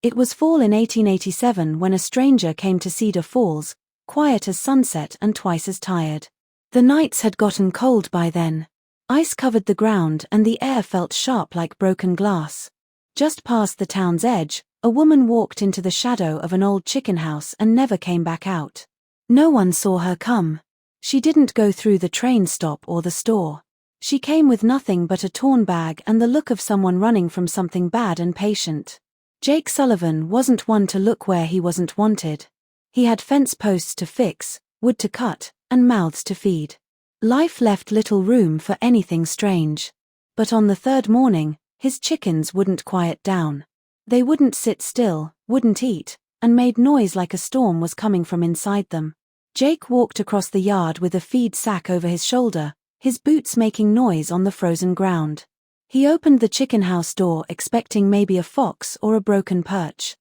It was fall in 1887 when a stranger came to Cedar Falls, quiet as sunset and twice as tired. The nights had gotten cold by then. Ice covered the ground and the air felt sharp like broken glass. Just past the town's edge, a woman walked into the shadow of an old chicken house and never came back out. No one saw her come. She didn't go through the train stop or the store. She came with nothing but a torn bag and the look of someone running from something bad and patient. Jake Sullivan wasn't one to look where he wasn't wanted. He had fence posts to fix, wood to cut, and mouths to feed. Life left little room for anything strange. But on the third morning, his chickens wouldn't quiet down. They wouldn't sit still, wouldn't eat, and made noise like a storm was coming from inside them. Jake walked across the yard with a feed sack over his shoulder, his boots making noise on the frozen ground. He opened the chicken house door expecting maybe a fox or a broken perch.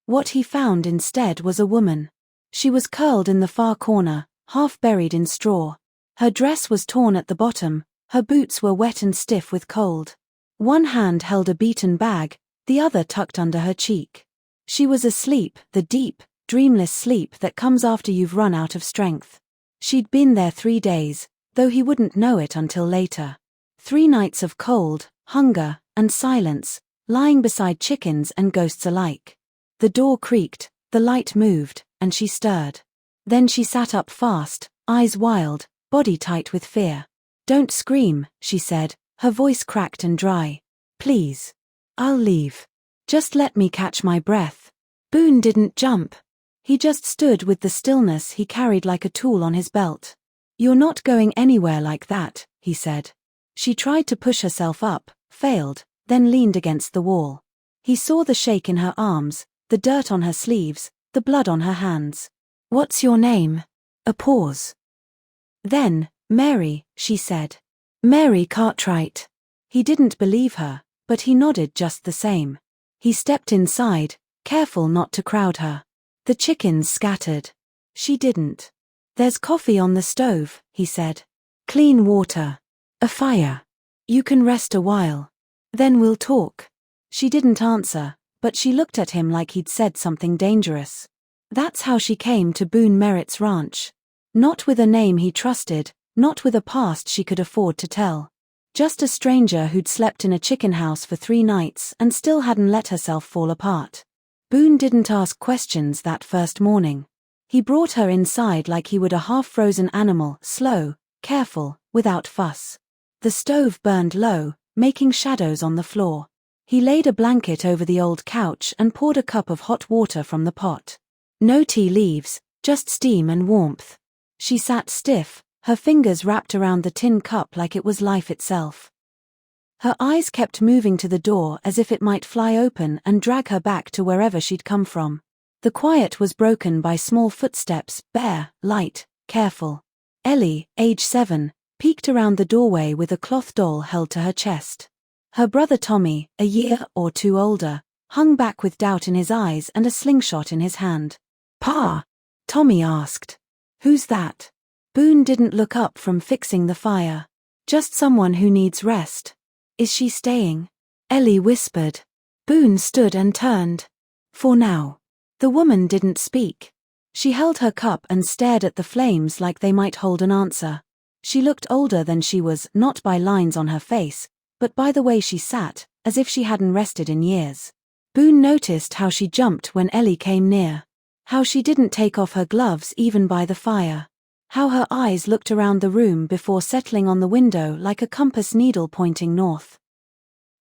What he found instead was a woman. She was curled in the far corner, half buried in straw. Her dress was torn at the bottom, her boots were wet and stiff with cold. One hand held a beaten bag, the other tucked under her cheek. She was asleep, the deep, dreamless sleep that comes after you've run out of strength. She'd been there 3 days, though he wouldn't know it until later. 3 nights of cold, hunger, and silence, lying beside chickens and ghosts alike. The door creaked, the light moved, and she stirred. Then she sat up fast, eyes wild, body tight with fear. "Don't scream," she said, her voice cracked and dry. "Please. I'll leave. Just let me catch my breath." Boone didn't jump. He just stood with the stillness he carried like a tool on his belt. "You're not going anywhere like that," he said. She tried to push herself up, failed, then leaned against the wall. He saw the shake in her arms, the dirt on her sleeves, the blood on her hands. "What's your name?" A pause. Then, "Mary," she said. "Mary Cartwright." He didn't believe her, but he nodded just the same. He stepped inside, careful not to crowd her. The chickens scattered. She didn't. "There's coffee on the stove," he said. "Clean water. A fire. You can rest a while. Then we'll talk." She didn't answer, but she looked at him like he'd said something dangerous. That's how she came to Boone Merritt's ranch. Not with a name he trusted, not with a past she could afford to tell. Just a stranger who'd slept in a chicken house for 3 nights and still hadn't let herself fall apart. Boone didn't ask questions that first morning. He brought her inside like he would a half-frozen animal, slow, careful, without fuss. The stove burned low, making shadows on the floor. He laid a blanket over the old couch and poured a cup of hot water from the pot. No tea leaves, just steam and warmth. She sat stiff, her fingers wrapped around the tin cup like it was life itself. Her eyes kept moving to the door as if it might fly open and drag her back to wherever she'd come from. The quiet was broken by small footsteps, bare, light, careful. Ellie, age 7, peeked around the doorway with a cloth doll held to her chest. Her brother Tommy, a year or 2 older, hung back with doubt in his eyes and a slingshot in his hand. "Pa?" Tommy asked. "Who's that?" Boone didn't look up from fixing the fire. "Just someone who needs rest." "Is she staying?" Ellie whispered. Boone stood and turned. "For now." The woman didn't speak. She held her cup and stared at the flames like they might hold an answer. She looked older than she was, not by lines on her face, but by the way she sat, as if she hadn't rested in years. Boone noticed how she jumped when Ellie came near. How she didn't take off her gloves even by the fire. How her eyes looked around the room before settling on the window like a compass needle pointing north.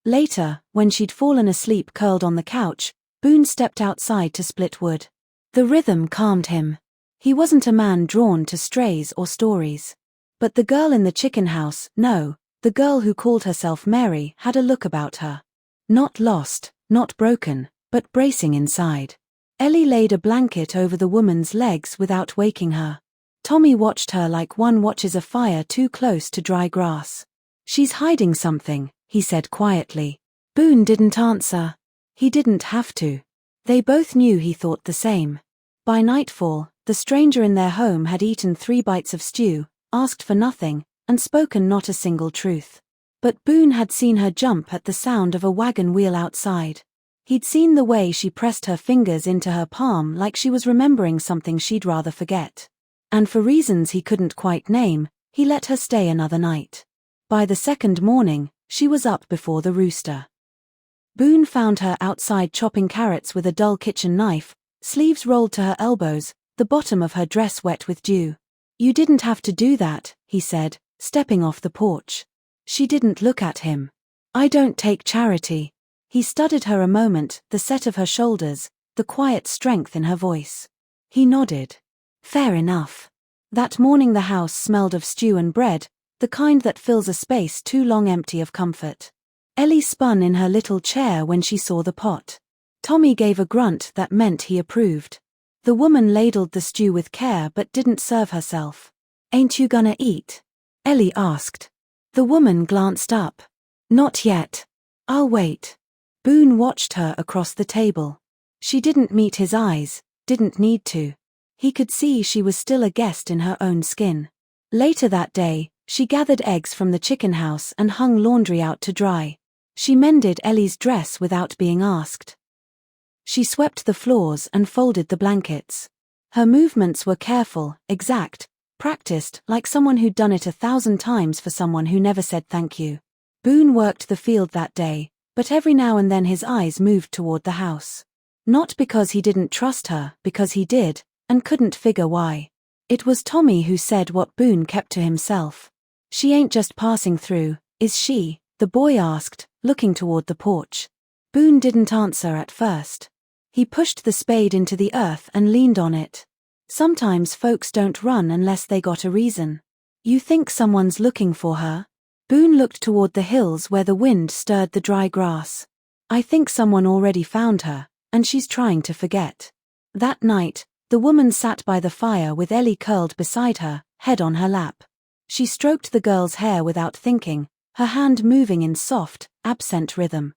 Later, when she'd fallen asleep curled on the couch, Boone stepped outside to split wood. The rhythm calmed him. He wasn't a man drawn to strays or stories. But the girl in the chicken house, no, the girl who called herself Mary, had a look about her. Not lost, not broken, but bracing inside. Ellie laid a blanket over the woman's legs without waking her. Tommy watched her like one watches a fire too close to dry grass. "She's hiding something," he said quietly. Boone didn't answer. He didn't have to. They both knew he thought the same. By nightfall, the stranger in their home had eaten 3 bites of stew, asked for nothing, and spoken not a single truth. But Boone had seen her jump at the sound of a wagon wheel outside. He'd seen the way she pressed her fingers into her palm like she was remembering something she'd rather forget. And for reasons he couldn't quite name, he let her stay another night. By the second morning, she was up before the rooster. Boone found her outside chopping carrots with a dull kitchen knife, sleeves rolled to her elbows, the bottom of her dress wet with dew. "You didn't have to do that," he said, stepping off the porch. She didn't look at him. "I don't take charity." He studied her a moment, the set of her shoulders, the quiet strength in her voice. He nodded. "Fair enough." That morning the house smelled of stew and bread, the kind that fills a space too long empty of comfort. Ellie spun in her little chair when she saw the pot. Tommy gave a grunt that meant he approved. The woman ladled the stew with care but didn't serve herself. "Ain't you gonna eat?" Ellie asked. The woman glanced up. "Not yet. I'll wait." Boone watched her across the table. She didn't meet his eyes, didn't need to. He could see she was still a guest in her own skin. Later that day, she gathered eggs from the chicken house and hung laundry out to dry. She mended Ellie's dress without being asked. She swept the floors and folded the blankets. Her movements were careful, exact, practiced like someone who'd done it 1,000 times for someone who never said thank you. Boone worked the field that day, but every now and then his eyes moved toward the house. Not because he didn't trust her, because he did, and couldn't figure why. It was Tommy who said what Boone kept to himself. "She ain't just passing through, is she?" the boy asked, looking toward the porch. Boone didn't answer at first. He pushed the spade into the earth and leaned on it. "Sometimes folks don't run unless they got a reason." "You think someone's looking for her?" Boone looked toward the hills where the wind stirred the dry grass. "I think someone already found her, and she's trying to forget." That night, the woman sat by the fire with Ellie curled beside her, head on her lap. She stroked the girl's hair without thinking, her hand moving in soft, absent rhythm.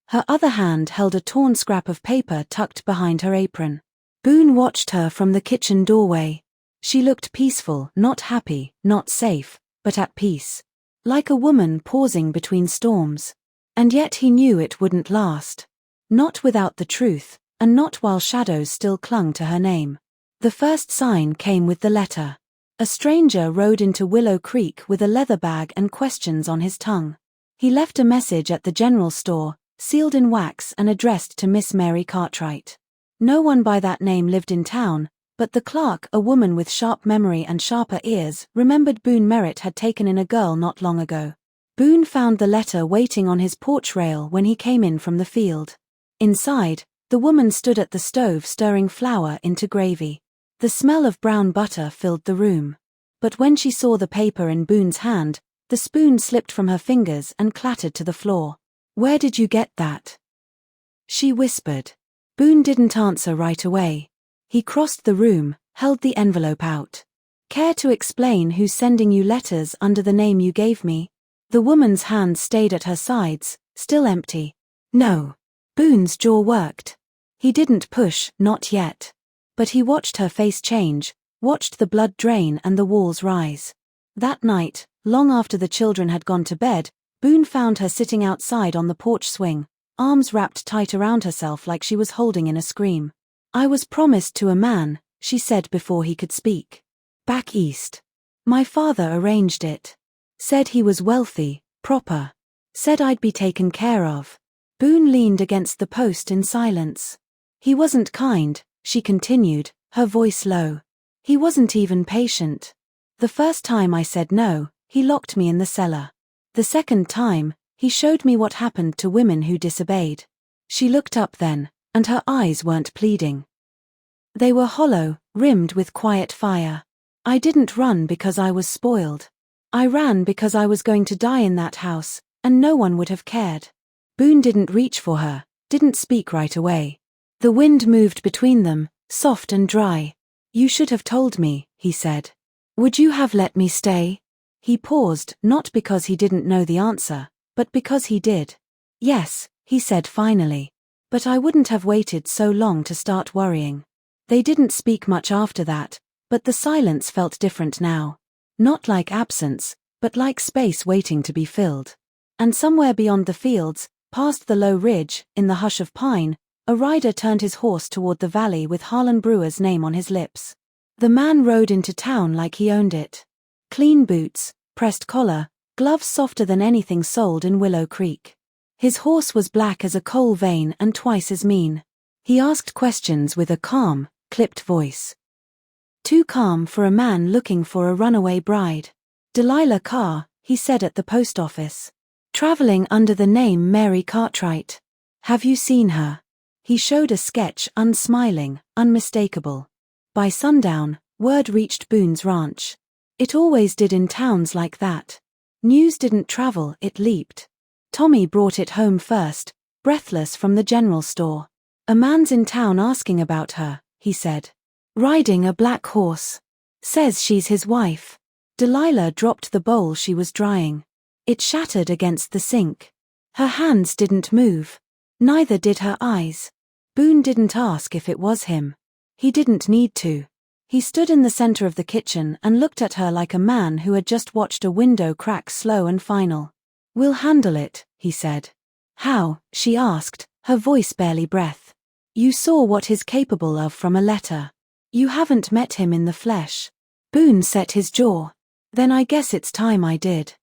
Her other hand held a torn scrap of paper tucked behind her apron. Boone watched her from the kitchen doorway. She looked peaceful, not happy, not safe, but at peace. Like a woman pausing between storms. And yet he knew it wouldn't last. Not without the truth, and not while shadows still clung to her name. The first sign came with the letter. A stranger rode into Willow Creek with a leather bag and questions on his tongue. He left a message at the general store, sealed in wax and addressed to Miss Mary Cartwright. No one by that name lived in town, but the clerk, a woman with sharp memory and sharper ears, remembered Boone Merritt had taken in a girl not long ago. Boone found the letter waiting on his porch rail when he came in from the field. Inside, the woman stood at the stove stirring flour into gravy. The smell of brown butter filled the room. But when she saw the paper in Boone's hand, the spoon slipped from her fingers and clattered to the floor. "Where did you get that?" she whispered. Boone didn't answer right away. He crossed the room, held the envelope out. "Care to explain who's sending you letters under the name you gave me?" The woman's hand stayed at her sides, still empty. "No." Boone's jaw worked. He didn't push, not yet. But he watched her face change, watched the blood drain and the walls rise. That night, long after the children had gone to bed, Boone found her sitting outside on the porch swing, arms wrapped tight around herself like she was holding in a scream. "I was promised to a man," she said before he could speak. "Back east. My father arranged it. Said he was wealthy, proper. Said I'd be taken care of." Boone leaned against the post in silence. "He wasn't kind," she continued, her voice low. "He wasn't even patient. The first time I said no, he locked me in the cellar. The second time, he showed me what happened to women who disobeyed." She looked up then, and her eyes weren't pleading. They were hollow, rimmed with quiet fire. "I didn't run because I was spoiled. I ran because I was going to die in that house, and no one would have cared." Boone didn't reach for her, didn't speak right away. The wind moved between them, soft and dry. "You should have told me," he said. "Would you have let me stay?" He paused, not because he didn't know the answer, but because he did. "Yes," he said finally. "But I wouldn't have waited so long to start worrying." They didn't speak much after that, but the silence felt different now. Not like absence, but like space waiting to be filled. And somewhere beyond the fields, Past the low ridge, in the hush of pine, a rider turned his horse toward the valley with Harlan Brewer's name on his lips. The man rode into town like he owned it. Clean boots, pressed collar, gloves softer than anything sold in Willow Creek. His horse was black as a coal vein and twice as mean. He asked questions with a calm, clipped voice. Too calm for a man looking for a runaway bride. Delilah Carr, he said at the post office. Traveling under the name Mary Cartwright. Have you seen her? He showed a sketch, unsmiling, unmistakable. By sundown, word reached Boone's ranch. It always did in towns like that. News didn't travel, it leaped. Tommy brought it home first, breathless from the general store. A man's in town asking about her, he said. Riding a black horse. Says she's his wife. Delilah dropped the bowl she was drying. It shattered against the sink. Her hands didn't move. Neither did her eyes. Boone didn't ask if it was him. He didn't need to. He stood in the center of the kitchen and looked at her like a man who had just watched a window crack slow and final. We'll handle it, he said. How? She asked, her voice barely breath. You saw what he's capable of from a letter. You haven't met him in the flesh. Boone set his jaw. Then I guess it's time I did.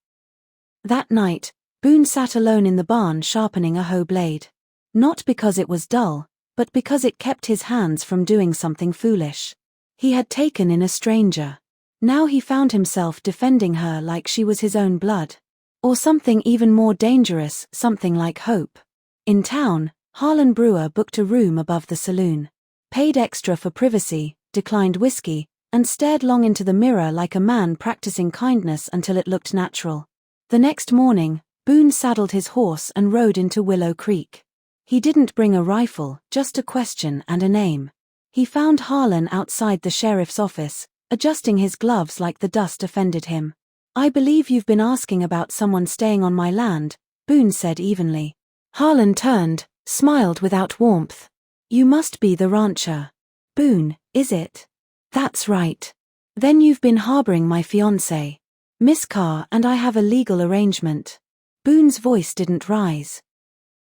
That night, Boone sat alone in the barn sharpening a hoe blade. Not because it was dull, but because it kept his hands from doing something foolish. He had taken in a stranger. Now he found himself defending her like she was his own blood. Or something even more dangerous, something like hope. In town, Harlan Brewer booked a room above the saloon. Paid extra for privacy, declined whiskey, and stared long into the mirror like a man practicing kindness until it looked natural. The next morning, Boone saddled his horse and rode into Willow Creek. He didn't bring a rifle, just a question and a name. He found Harlan outside the sheriff's office, adjusting his gloves like the dust offended him. I believe you've been asking about someone staying on my land, Boone said evenly. Harlan turned, smiled without warmth. You must be the rancher. Boone, is it? That's right. Then you've been harboring my fiancée. Miss Carr and I have a legal arrangement. Boone's voice didn't rise.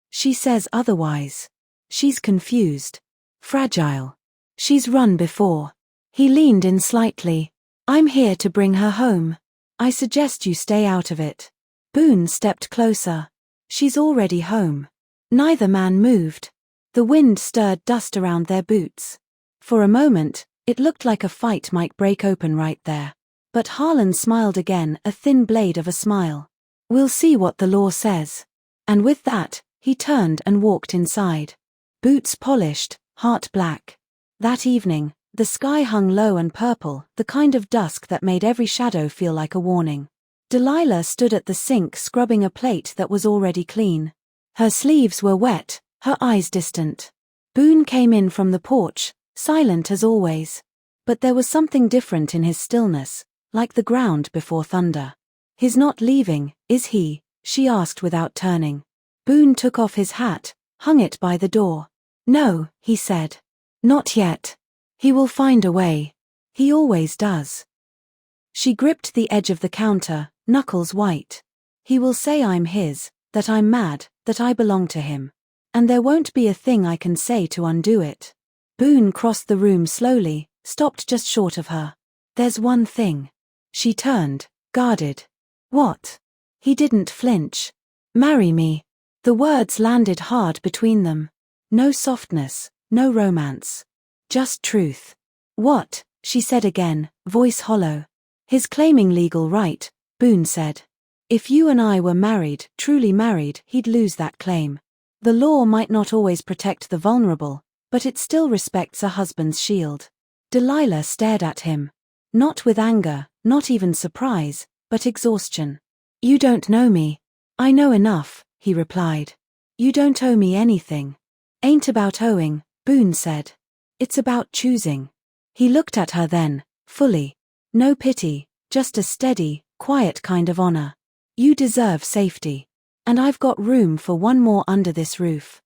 She says otherwise. She's confused. Fragile. She's run before. He leaned in slightly. I'm here to bring her home. I suggest you stay out of it. Boone stepped closer. She's already home. Neither man moved. The wind stirred dust around their boots. For a moment, it looked like a fight might break open right there. But Harlan smiled again, a thin blade of a smile. We'll see what the law says. And with that, he turned and walked inside. Boots polished, heart black. That evening, the sky hung low and purple, the kind of dusk that made every shadow feel like a warning. Delilah stood at the sink scrubbing a plate that was already clean. Her sleeves were wet, her eyes distant. Boone came in from the porch, silent as always. But there was something different in his stillness, like the ground before thunder. He's not leaving, is he? She asked without turning. Boone took off his hat, hung it by the door. No, he said. Not yet. He will find a way. He always does. She gripped the edge of the counter, knuckles white. He will say I'm his, that I'm mad, that I belong to him. And there won't be a thing I can say to undo it. Boone crossed the room slowly, stopped just short of her. There's one thing. She turned, guarded. What? He didn't flinch. Marry me. The words landed hard between them. No softness, no romance. Just truth. What? She said again, voice hollow. His claiming legal right, Boone said. If you and I were married, truly married, he'd lose that claim. The law might not always protect the vulnerable, but it still respects a husband's shield. Delilah stared at him. Not with anger, not even surprise, but exhaustion. You don't know me. I know enough, he replied. You don't owe me anything. Ain't about owing, Boone said. It's about choosing. He looked at her then, fully. No pity, just a steady, quiet kind of honor. You deserve safety. And I've got room for one more under this roof.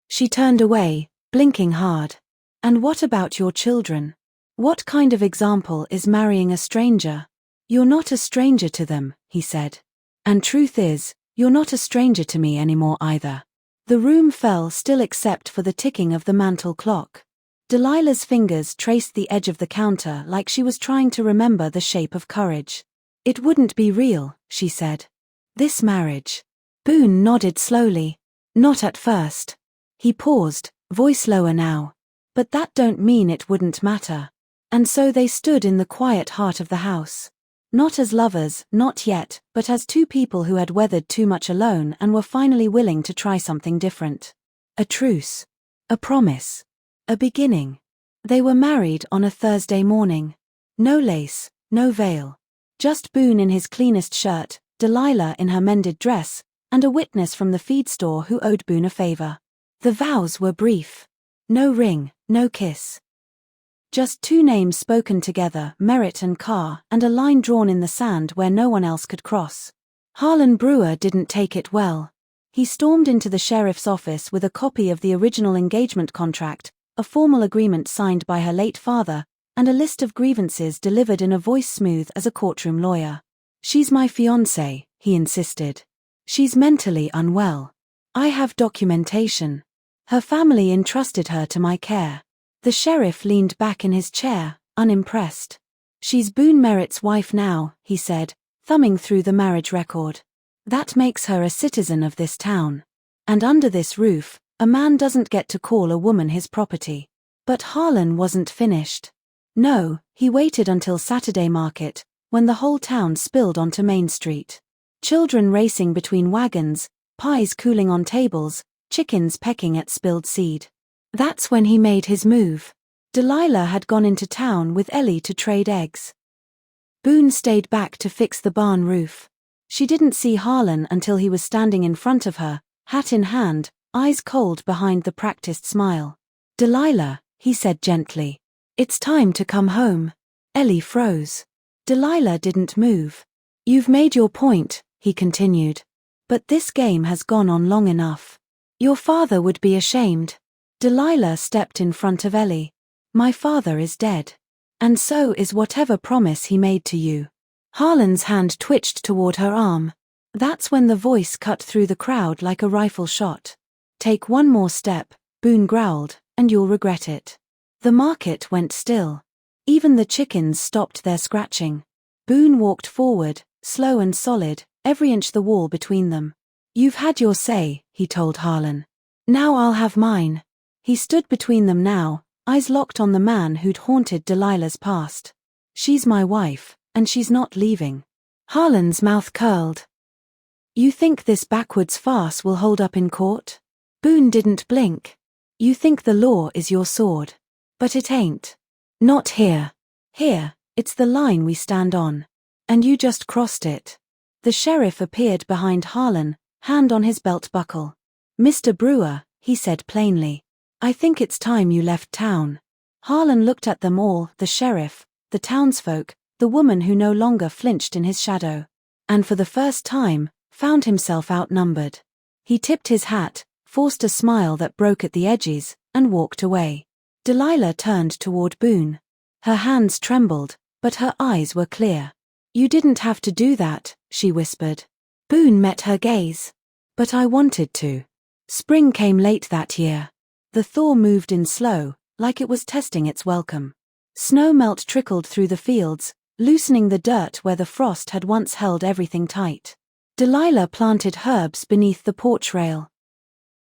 She turned away, blinking hard. And what about your children? What kind of example is marrying a stranger? You're not a stranger to them, he said. And truth is, You're not a stranger to me anymore either. The room fell still except for the ticking of the mantel clock. Delilah's fingers traced the edge of the counter like she was trying to remember the shape of courage. It wouldn't be real, she said. This marriage. Boone nodded slowly. Not at first. He paused, voice lower now. But that don't mean it wouldn't matter. And so they stood in the quiet heart of the house. Not as lovers, not yet, but as two people who had weathered too much alone and were finally willing to try something different. A truce. A promise. A beginning. They were married on a Thursday morning. No lace, no veil. Just Boone in his cleanest shirt, Delilah in her mended dress, and a witness from the feed store who owed Boone a favor. The vows were brief. No ring, no kiss. Just two names spoken together, Merritt and Carr, and a line drawn in the sand where no one else could cross. Harlan Brewer didn't take it well. He stormed into the sheriff's office with a copy of the original engagement contract, a formal agreement signed by her late father, and a list of grievances delivered in a voice smooth as a courtroom lawyer. She's my fiancée, he insisted. She's mentally unwell. I have documentation. Her family entrusted her to my care. The sheriff leaned back in his chair, unimpressed. She's Boone Merritt's wife now, he said, thumbing through the marriage record. That makes her a citizen of this town. And under this roof, a man doesn't get to call a woman his property. But Harlan wasn't finished. No, he waited until Saturday market, when the whole town spilled onto Main Street. Children racing between wagons, pies cooling on tables, chickens pecking at spilled seed. That's when he made his move. Delilah had gone into town with Ellie to trade eggs. Boone stayed back to fix the barn roof. She didn't see Harlan until he was standing in front of her, hat in hand, eyes cold behind the practiced smile. Delilah, he said gently. It's time to come home. Ellie froze. Delilah didn't move. You've made your point, he continued. But this game has gone on long enough. Your father would be ashamed. Delilah stepped in front of Ellie. My father is dead. And so is whatever promise he made to you. Harlan's hand twitched toward her arm. That's when the voice cut through the crowd like a rifle shot. Take one more step, Boone growled, and you'll regret it. The market went still. Even the chickens stopped their scratching. Boone walked forward, slow and solid, every inch the wall between them. You've had your say, he told Harlan. Now I'll have mine. He stood between them now, eyes locked on the man who'd haunted Delilah's past. She's my wife, and she's not leaving. Harlan's mouth curled. You think this backwards farce will hold up in court? Boone didn't blink. You think the law is your sword. But it ain't. Not here. Here, it's the line we stand on. And you just crossed it. The sheriff appeared behind Harlan, hand on his belt buckle. Mr. Brewer, he said plainly. I think it's time you left town. Harlan looked at them all, the sheriff, the townsfolk, the woman who no longer flinched in his shadow. And for the first time, found himself outnumbered. He tipped his hat, forced a smile that broke at the edges, and walked away. Delilah turned toward Boone. Her hands trembled, but her eyes were clear. You didn't have to do that, she whispered. Boone met her gaze. But I wanted to. Spring came late that year. The thaw moved in slow, like it was testing its welcome. Snow melt trickled through the fields, loosening the dirt where the frost had once held everything tight. Delilah planted herbs beneath the porch rail.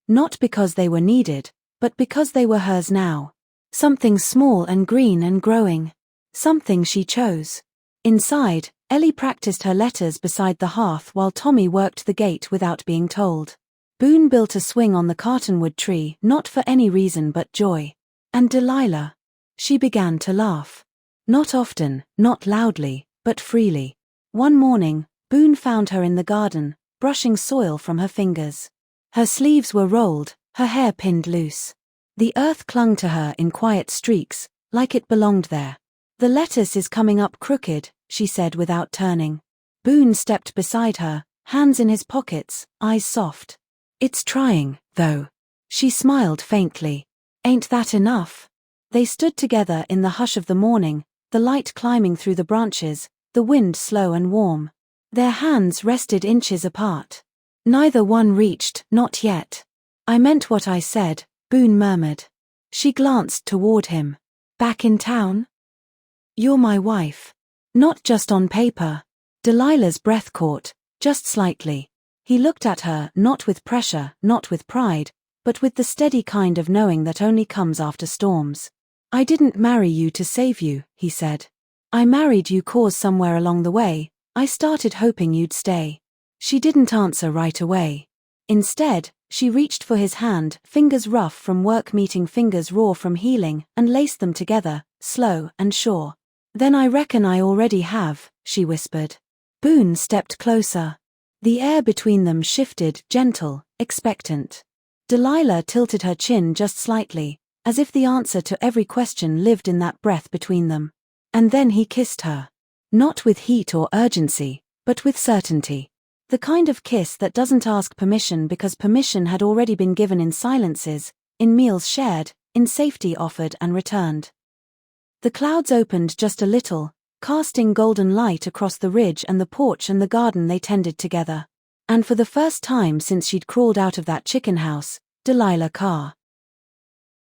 Not because they were needed, but because they were hers now. Something small and green and growing. Something she chose. Inside, Ellie practiced her letters beside the hearth while Tommy worked the gate without being told. Boone built a swing on the cartonwood tree, not for any reason but joy. And Delilah. She began to laugh. Not often, not loudly, but freely. One morning, Boone found her in the garden, brushing soil from her fingers. Her sleeves were rolled, her hair pinned loose. The earth clung to her in quiet streaks, like it belonged there. The lettuce is coming up crooked, she said without turning. Boone stepped beside her, hands in his pockets, eyes soft. It's trying, though. She smiled faintly. Ain't that enough? They stood together in the hush of the morning, the light climbing through the branches, the wind slow and warm. Their hands rested inches apart. Neither one reached, not yet. I meant what I said, Boone murmured. She glanced toward him. Back in town? You're my wife. Not just on paper. Delilah's breath caught, just slightly. He looked at her, not with pressure, not with pride, but with the steady kind of knowing that only comes after storms. I didn't marry you to save you, he said. I married you 'cause somewhere along the way, I started hoping you'd stay. She didn't answer right away. Instead, she reached for his hand, fingers rough from work meeting fingers raw from healing, and laced them together, slow and sure. Then I reckon I already have, she whispered. Boone stepped closer. The air between them shifted, gentle, expectant. Delilah tilted her chin just slightly, as if the answer to every question lived in that breath between them. And then he kissed her. Not with heat or urgency, but with certainty. The kind of kiss that doesn't ask permission because permission had already been given in silences, in meals shared, in safety offered and returned. The clouds opened just a little, casting golden light across the ridge and the porch and the garden they tended together. And for the first time since she'd crawled out of that chicken house, Delilah Carr